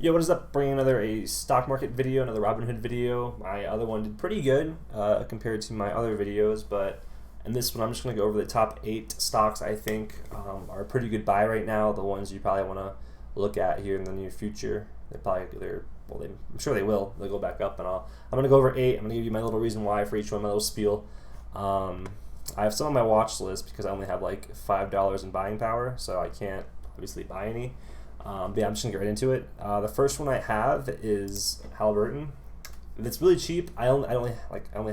Yo, what is up? Bringing a stock market video, another Robinhood video. My other one did pretty good compared to my other videos, but in this one I'm just going to go over the top 8 stocks I think are a pretty good buy right now, the ones you probably want to look at here in the near future. I'm sure they will. They'll go back up, and I'm going to go over 8. I'm going to give you my little reason why for each one, my little spiel. I have some on my watch list because I only have like $5 in buying power, so I can't obviously buy any. But yeah, I'm just gonna get right into it. The first one I have is Halliburton. It's really cheap. I only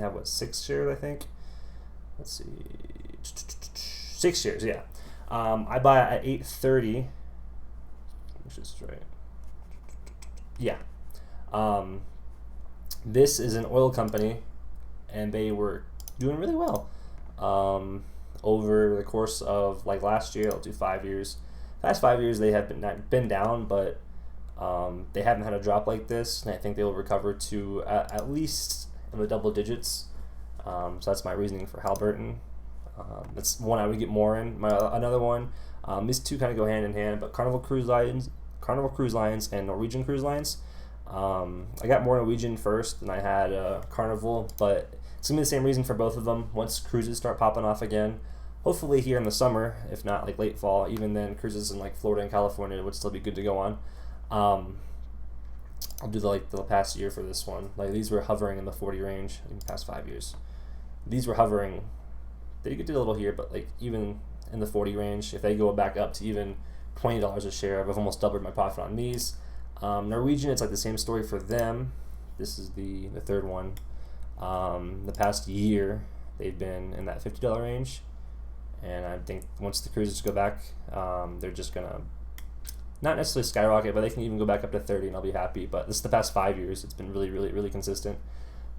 have what, 6 shares, I think. Let's see, 6 shares. Yeah. I buy it at 8.30, which is right. Yeah. This is an oil company, and they were doing really well over the course of like last year. I'll do 5 years. Past 5 years they have been down, but they haven't had a drop like this, and I think they will recover to at least in the double digits. So that's my reasoning for Halliburton. That's one I would get more in. Another one, these two kind of go hand in hand, but Carnival Cruise Lines, and Norwegian Cruise Lines. I got more Norwegian first than I had Carnival, but it's gonna be the same reason for both of them. Once cruises start popping off again, hopefully here in the summer, if not like late fall, even then cruises in like Florida and California would still be good to go on. I'll do the past year for this one. Like these were hovering in the 40 range in the past 5 years. These were hovering, they did a little here, but like even in the 40 range, if they go back up to even $20 a share, I've almost doubled my profit on these. Norwegian, it's like the same story for them. This is the third one. The past year, they've been in that $50 range. And I think once the cruises go back, they're just going to not necessarily skyrocket, but they can even go back up to 30 and I'll be happy. But this is the past 5 years. It's been really, really, really consistent.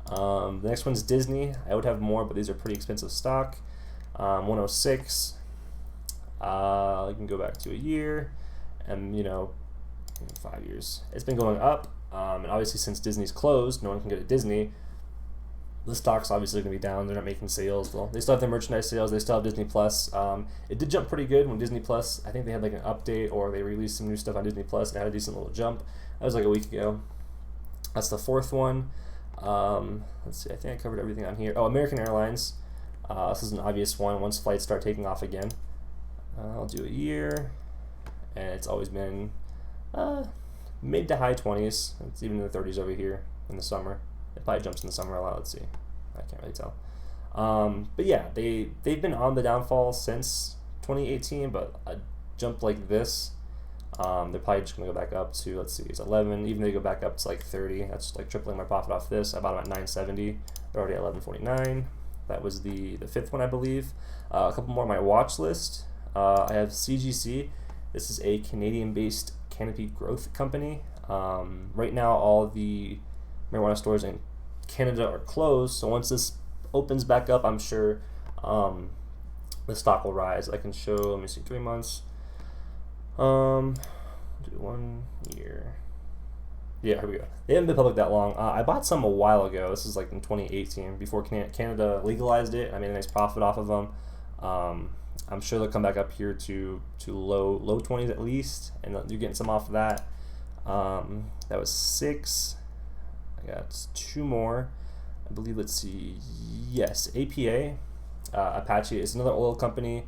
The next one's Disney. I would have more, but these are pretty expensive stock. 106. You can go back to a year and, 5 years. It's been going up. And obviously since Disney's closed, no one can get at Disney. The stock's obviously going to be down. They're not making sales. Well, they still have their merchandise sales. They still have Disney Plus. It did jump pretty good when Disney Plus, I think they had like an update or they released some new stuff on Disney Plus. It had a decent little jump. That was like a week ago. That's the fourth one. Let's see. I think I covered everything on here. Oh, American Airlines. This is an obvious one. Once flights start taking off again, I'll do a year, and it's always been mid to high 20s. It's even in the 30s over here in the summer. It probably jumps in the summer a lot. Let's see. I can't really tell. But yeah, they've been on the downfall since 2018, but a jump like this, they're probably just going to go back up to, let's see, it's 11. Even if they go back up to like 30, that's like tripling my profit off this. I bought them at 970. They're already at 1149. That was the fifth one, I believe. A couple more on my watch list. I have CGC. This is a Canadian-based canopy growth company. Right now, all the marijuana stores in Canada are closed, so once this opens back up, I'm sure the stock will rise. I can show, let me see, 3 months. Do 1 year. Yeah, here we go. They haven't been public that long. I bought some a while ago. This is like in 2018, before Canada legalized it. I made a nice profit off of them. I'm sure they'll come back up here to low 20s at least, and you're getting some off of that. That was 6. I got 2 more. I believe, let's see. Yes, APA, Apache is another oil company.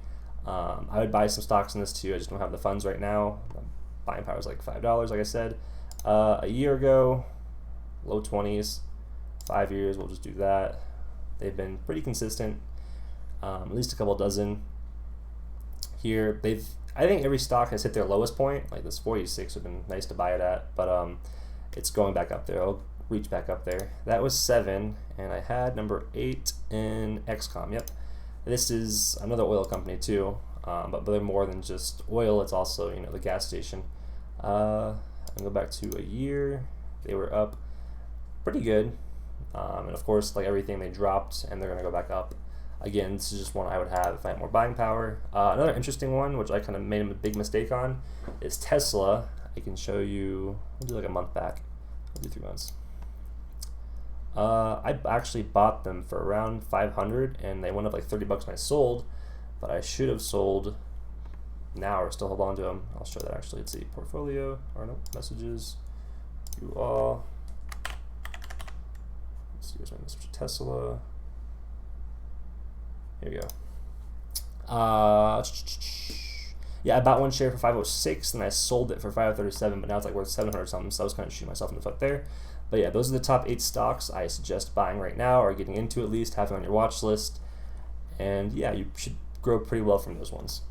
I would buy some stocks in this too. I just don't have the funds right now. Buying power is like $5, like I said. A year ago, low 20s. 5 years, we'll just do that. They've been pretty consistent. At least a couple dozen. Here, I think every stock has hit their lowest point. Like this 46 would have been nice to buy it at, but it's going back up there. I'll reach back up there. That was 7, and I had number 8 in XCOM. Yep, this is another oil company too, but they're more than just oil. It's also the gas station. I can go back to a year. They were up pretty good, and of course, like everything, they dropped, and they're gonna go back up. Again, this is just one I would have if I had more buying power. Another interesting one, which I kind of made a big mistake on, is Tesla. I can show you. I'll do like a month back. I'll do 3 months. I actually bought them for around 500, and they went up like $30 when I sold, but I should have sold now or still hold on to them. I'll show that actually. Let's see, portfolio, or no, messages. You all. Let's see what's my message to Tesla. Here we go. Yeah, I bought one share for 506 and I sold it for 537, but now it's like worth 700 something. So I was kind of shooting myself in the foot there. But yeah, those are the top 8 stocks I suggest buying right now, or getting into at least, having on your watch list. And yeah, you should grow pretty well from those ones.